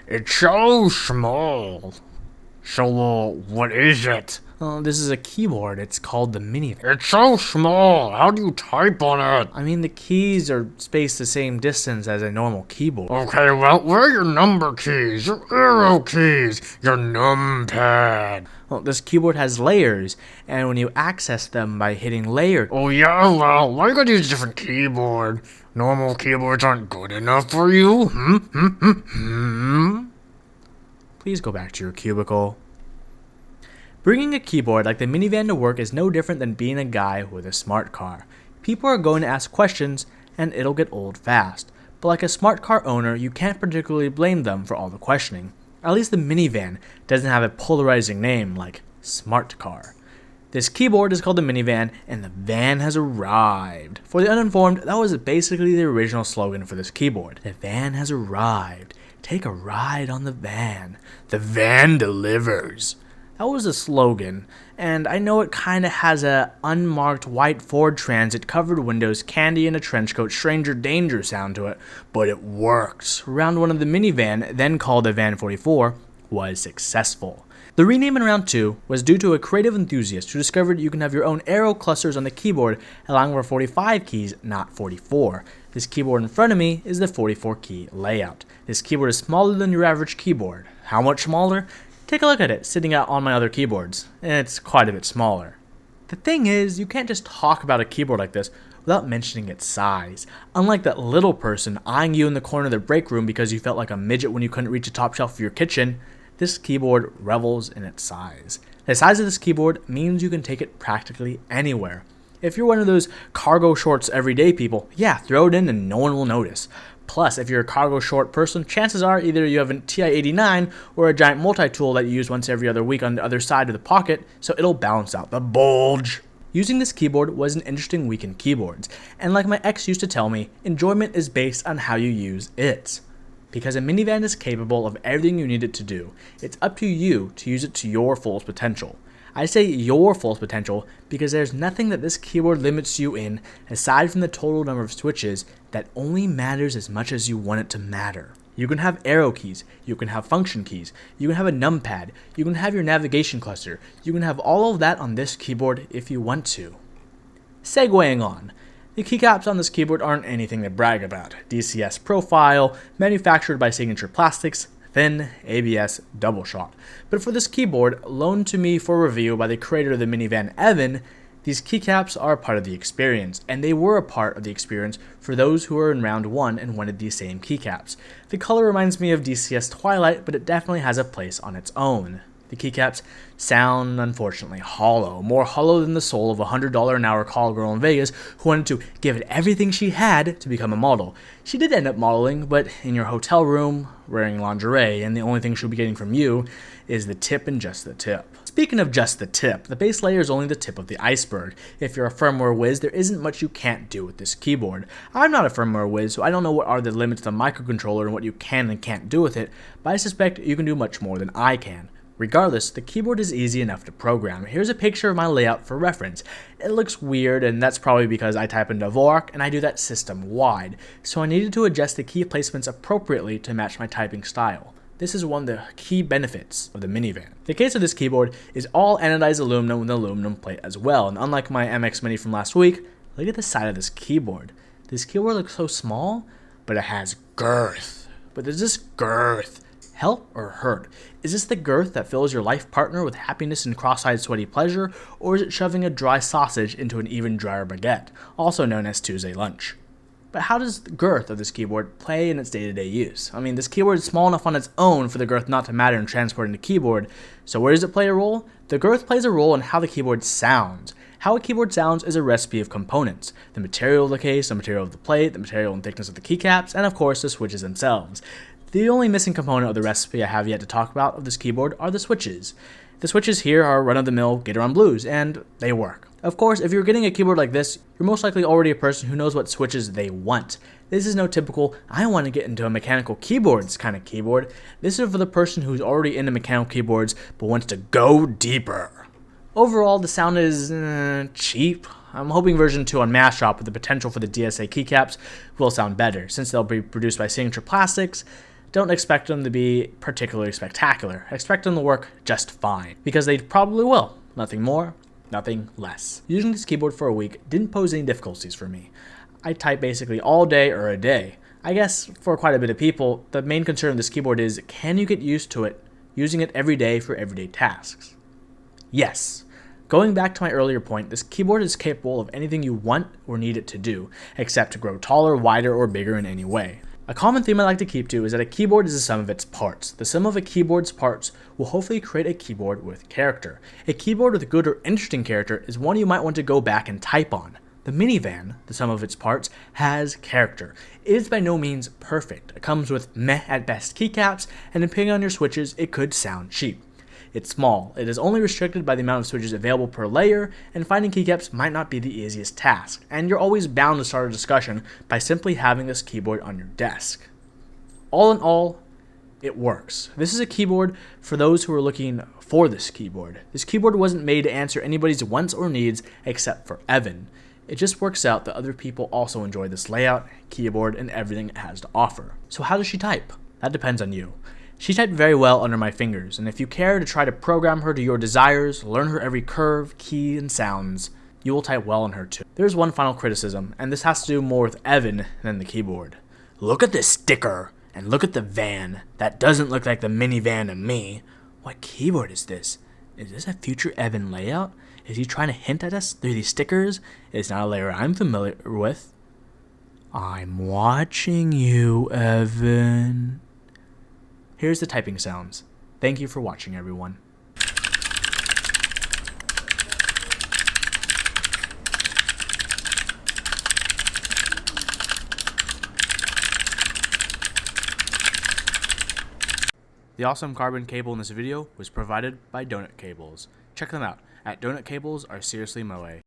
It's so small. So, what is it? This is a keyboard. It's called the Minivan. It's so small. How do you type on it? I mean, the keys are spaced the same distance as a normal keyboard. Okay, well, where are your number keys, your arrow keys, your numpad? Well, this keyboard has layers, and when you access them by hitting layer, Oh yeah, well, why you gotta use a different keyboard? Normal keyboards aren't good enough for you? please go back to your cubicle. Bringing a keyboard like the Minivan to work is no different than being a guy with a smart car. People are going to ask questions, and it'll get old fast. But like a smart car owner, you can't particularly blame them for all the questioning. At least the Minivan doesn't have a polarizing name like Smart Car. This keyboard is called the Minivan, and the van has arrived. For the uninformed, that was basically the original slogan for this keyboard. The van has arrived. Take a ride on the van. The van delivers. That was the slogan, and I know it kinda has a unmarked white Ford Transit, covered windows, candy in a trench coat, stranger danger sound to it, but it works. Round 1 of the Minivan, then called the Van 44, was successful. The rename in round 2 was due to a creative enthusiast who discovered you can have your own arrow clusters on the keyboard, allowing for 45 keys, not 44. This keyboard in front of me is the 44 key layout. This keyboard is smaller than your average keyboard. How much smaller? Take a look at it sitting out on my other keyboards, and it's quite a bit smaller. The thing is, you can't just talk about a keyboard like this without mentioning its size. Unlike that little person eyeing you in the corner of the break room because you felt like a midget when you couldn't reach the top shelf of your kitchen, this keyboard revels in its size. The size of this keyboard means you can take it practically anywhere. If you're one of those cargo shorts everyday people, yeah, throw it in and no one will notice. Plus, if you're a cargo short person, chances are either you have a TI-89 or a giant multi-tool that you use once every other week on the other side of the pocket, so it'll balance out the bulge. Using this keyboard was an interesting week in keyboards, and like my ex used to tell me, enjoyment is based on how you use it. Because a Minivan is capable of everything you need it to do, it's up to you to use it to your fullest potential. I say your fullest potential because there's nothing that this keyboard limits you in aside from the total number of switches that only matters as much as you want it to matter. You can have arrow keys, you can have function keys, you can have a numpad, you can have your navigation cluster, you can have all of that on this keyboard if you want to. Segueing on. The keycaps on this keyboard aren't anything to brag about. DCS profile, manufactured by Signature Plastics, thin, ABS, double shot. But for this keyboard, loaned to me for review by the creator of the Minivan, Evan, these keycaps are a part of the experience, and they were a part of the experience for those who were in round 1 and wanted these same keycaps. The color reminds me of DCS Twilight, but it definitely has a place on its own. The keycaps sound, unfortunately, hollow, more hollow than the soul of a $100 an hour call girl in Vegas who wanted to give it everything she had to become a model. She did end up modeling, but in your hotel room, wearing lingerie, and the only thing she'll be getting from you is the tip and just the tip. Speaking of just the tip, the base layer is only the tip of the iceberg. If you're a firmware whiz, there isn't much you can't do with this keyboard. I'm not a firmware whiz, so I don't know what are the limits of the microcontroller and what you can and can't do with it, but I suspect you can do much more than I can. Regardless, the keyboard is easy enough to program. Here's a picture of my layout for reference. It looks weird, and that's probably because I type in Dvorak, and I do that system-wide, so I needed to adjust the key placements appropriately to match my typing style. This is one of the key benefits of the Minivan. The case of this keyboard is all anodized aluminum with an aluminum plate as well, and unlike my MX Mini from last week, look at the side of this keyboard. This keyboard looks so small, but it has girth. But does this girth help or hurt? Is this the girth that fills your life partner with happiness and cross-eyed sweaty pleasure, or is it shoving a dry sausage into an even drier baguette, also known as Tuesday lunch? But how does the girth of this keyboard play in its day-to-day use? I mean, this keyboard is small enough on its own for the girth not to matter in transporting the keyboard, so where does it play a role? The girth plays a role in how the keyboard sounds. How a keyboard sounds is a recipe of components: the material of the case, the material of the plate, the material and thickness of the keycaps, and of course the switches themselves. The only missing component of the recipe I have yet to talk about of this keyboard are the switches. The switches here are run-of-the-mill Gateron Blues, and they work. Of course, if you're getting a keyboard like this, you're most likely already a person who knows what switches they want. This is no typical, I want to get into a mechanical keyboards kind of keyboard. This is for the person who's already into mechanical keyboards but wants to go deeper. Overall, the sound is cheap. I'm hoping version 2 on Mass Shop with the potential for the DSA keycaps will sound better, since they'll be produced by Signature Plastics. don't expect them to be particularly spectacular. Expect them to work just fine, because they probably will. Nothing more, nothing less. Using this keyboard for a week didn't pose any difficulties for me. I type basically all day or a day. I guess for quite a bit of people, the main concern of this keyboard is, can you get used to it using it every day for everyday tasks? Yes. Going back to my earlier point, this keyboard is capable of anything you want or need it to do, except to grow taller, wider, or bigger in any way. A common theme I like to keep to is that a keyboard is the sum of its parts. The sum of a keyboard's parts will hopefully create a keyboard with character. A keyboard with a good or interesting character is one you might want to go back and type on. The Minivan, the sum of its parts, has character. It is by no means perfect. It comes with meh at best keycaps, and depending on your switches, it could sound cheap. It's small, it is only restricted by the amount of switches available per layer, and finding keycaps might not be the easiest task, and you're always bound to start a discussion by simply having this keyboard on your desk. All in all, it works. This is a keyboard for those who are looking for this keyboard. This keyboard wasn't made to answer anybody's wants or needs except for Evan. It just works out that other people also enjoy this layout, keyboard, and everything it has to offer. So how does she type? That depends on you. She typed very well under my fingers, and if you care to try to program her to your desires, learn her every curve, key, and sounds, you will type well on her too. There's one final criticism, and this has to do more with Evan than the keyboard. Look at this sticker, and look at the van. That doesn't look like the Minivan to me. What keyboard is this? Is this a future Evan layout? Is he trying to hint at us through these stickers? It's not a layer I'm familiar with. I'm watching you, Evan. Here's the typing sounds. Thank you for watching, everyone. The awesome carbon cable in this video was provided by Donut Cables. Check them out at Donut Cables are seriously moe.